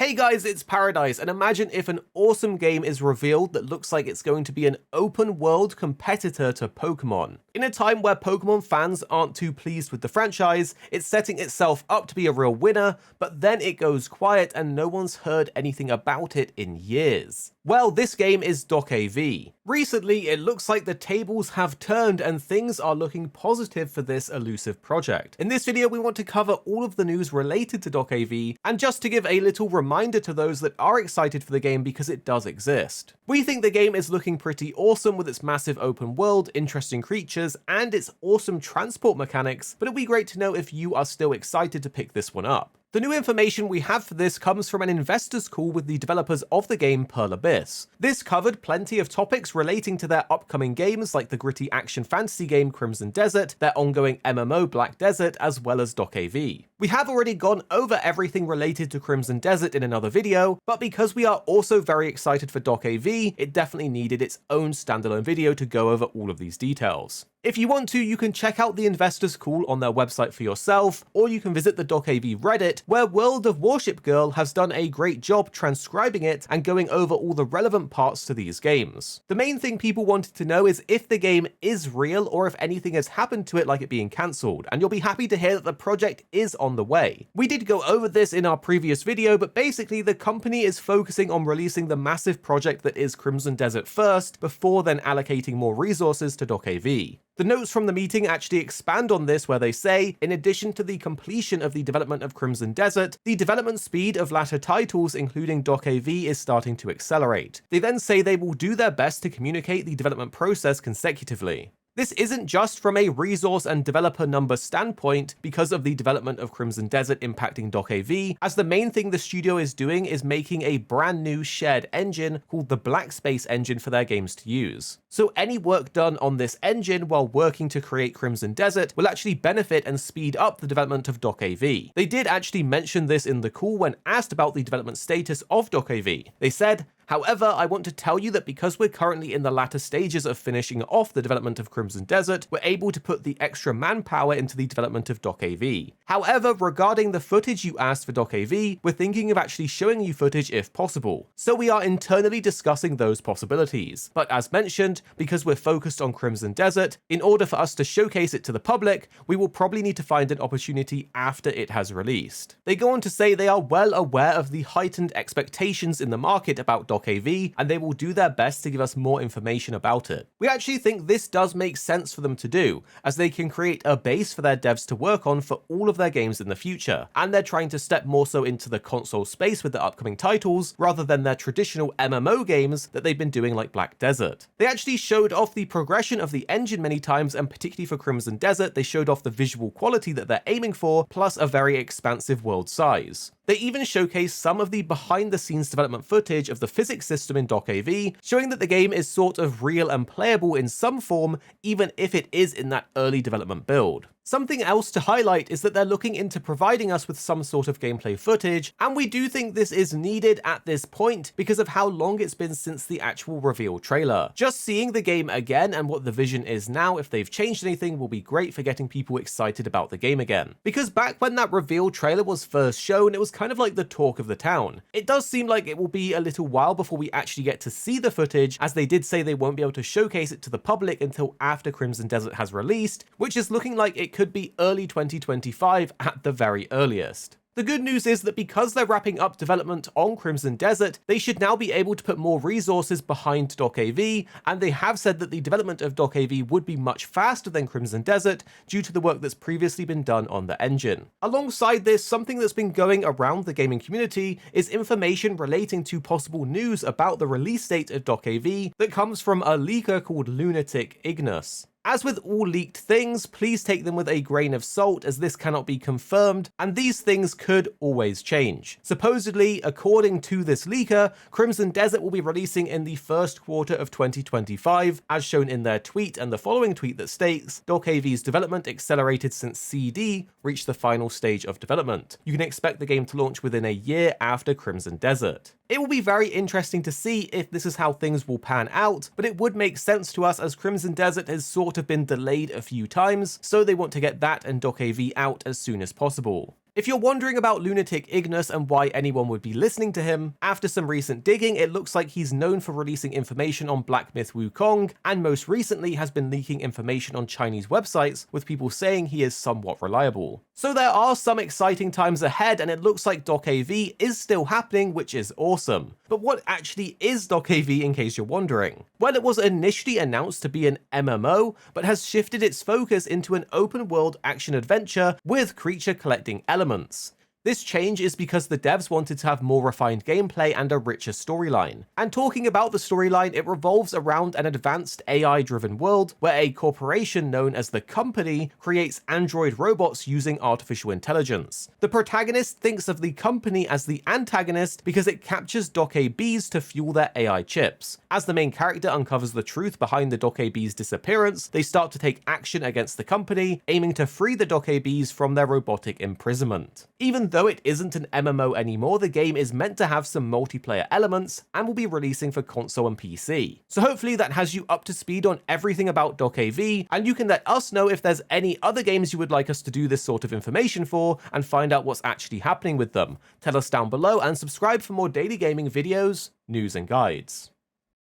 Hey guys, it's Paradise, and imagine if an awesome game is revealed that looks like it's going to be an open world competitor to Pokemon. In a time where Pokemon fans aren't too pleased with the franchise, it's setting itself up to be a real winner, but then it goes quiet and no one's heard anything about it in years. Well, this game is DokeV. Recently, it looks like the tables have turned and things are looking positive for this elusive project. In this video, we want to cover all of the news related to DokeV, and just to give a little reminder to those that are excited for the game because it does exist. We think the game is looking pretty awesome with its massive open world, interesting creatures, and its awesome transport mechanics, but it'd be great to know if you are still excited to pick this one up. The new information we have for this comes from an investors call with the developers of the game Pearl Abyss. This covered plenty of topics relating to their upcoming games like the gritty action fantasy game Crimson Desert, their ongoing MMO Black Desert, as well as DokeV. We have already gone over everything related to Crimson Desert in another video, but because we are also very excited for DokeV, it definitely needed its own standalone video to go over all of these details. If you want to, you can check out the investors call on their website for yourself, or you can visit the DokeV Reddit, where World of Warship Girl has done a great job transcribing it and going over all the relevant parts to these games. The main thing people wanted to know is if the game is real or if anything has happened to it like it being cancelled, and you'll be happy to hear that the project is on the way. We did go over this in our previous video, but basically the company is focusing on releasing the massive project that is Crimson Desert first, before then allocating more resources to DokeV. The notes from the meeting actually expand on this, where they say, in addition to the completion of the development of Crimson Desert, the development speed of latter titles, including DokeV, is starting to accelerate. They then say they will do their best to communicate the development process consecutively. This isn't just from a resource and developer number standpoint because of the development of Crimson Desert impacting DokeV, as the main thing the studio is doing is making a brand new shared engine called the Black Space engine for their games to use. So any work done on this engine while working to create Crimson Desert will actually benefit and speed up the development of DokeV. They did actually mention this in the call when asked about the development status of DokeV. They said, "However, I want to tell you that because we're currently in the latter stages of finishing off the development of Crimson Desert, we're able to put the extra manpower into the development of DokeV. However, regarding the footage you asked for DokeV, we're thinking of actually showing you footage if possible. So we are internally discussing those possibilities. But as mentioned, because we're focused on Crimson Desert, in order for us to showcase it to the public, we will probably need to find an opportunity after it has released." They go on to say they are well aware of the heightened expectations in the market about DokeV, and they will do their best to give us more information about it. We actually think this does make sense for them to do, as they can create a base for their devs to work on for all of their games in the future, and they're trying to step more so into the console space with their upcoming titles, rather than their traditional MMO games that they've been doing like Black Desert. They actually showed off the progression of the engine many times, and particularly for Crimson Desert, they showed off the visual quality that they're aiming for, plus a very expansive world size. They even showcased some of the behind-the-scenes development footage of the physics system in DokeV, showing that the game is sort of real and playable in some form, even if it is in that early development build. Something else to highlight is that they're looking into providing us with some sort of gameplay footage, and we do think this is needed at this point because of how long it's been since the actual reveal trailer. Just seeing the game again and what the vision is now, if they've changed anything, will be great for getting people excited about the game again. Because back when that reveal trailer was first shown, it was kind of like the talk of the town. It does seem like it will be a little while before we actually get to see the footage, as they did say they won't be able to showcase it to the public until after Crimson Desert has released, which is looking like it could be early 2025 at the very earliest. The good news is that because they're wrapping up development on Crimson Desert, they should now be able to put more resources behind DokeV, and they have said that the development of DokeV would be much faster than Crimson Desert due to the work that's previously been done on the engine. Alongside this, something that's been going around the gaming community is information relating to possible news about the release date of DokeV that comes from a leaker called Lunatic Ignis. As with all leaked things, please take them with a grain of salt, as this cannot be confirmed, and these things could always change. Supposedly, according to this leaker, Crimson Desert will be releasing in the first quarter of 2025, as shown in their tweet, and the following tweet that states, "DokeV's development accelerated since CD reached the final stage of development. You can expect the game to launch within a year after Crimson Desert." It will be very interesting to see if this is how things will pan out, but it would make sense to us as Crimson Desert has sort of been delayed a few times, so they want to get that and DokeV out as soon as possible. If you're wondering about lunatic Ignis and why anyone would be listening to him, after some recent digging, it looks like he's known for releasing information on Black Myth Wukong, and most recently has been leaking information on Chinese websites, with people saying he is somewhat reliable. So there are some exciting times ahead, and it looks like DokeV is still happening, which is awesome. But what actually is DokeV, in case you're wondering? Well, it was initially announced to be an MMO, but has shifted its focus into an open world action adventure with creature collecting elements. This change is because the devs wanted to have more refined gameplay and a richer storyline. And talking about the storyline, it revolves around an advanced AI-driven world where a corporation known as the Company creates android robots using artificial intelligence. The protagonist thinks of the Company as the antagonist because it captures DokeBs to fuel their AI chips. As the main character uncovers the truth behind the DokeBs' disappearance, they start to take action against the Company, aiming to free the DokeBs from their robotic imprisonment. Even though it isn't an MMO anymore, the game is meant to have some multiplayer elements and will be releasing for console and PC. So hopefully that has you up to speed on everything about DokeV, and you can let us know if there's any other games you would like us to do this sort of information for and find out what's actually happening with them. Tell us down below and subscribe for more daily gaming videos, news and guides.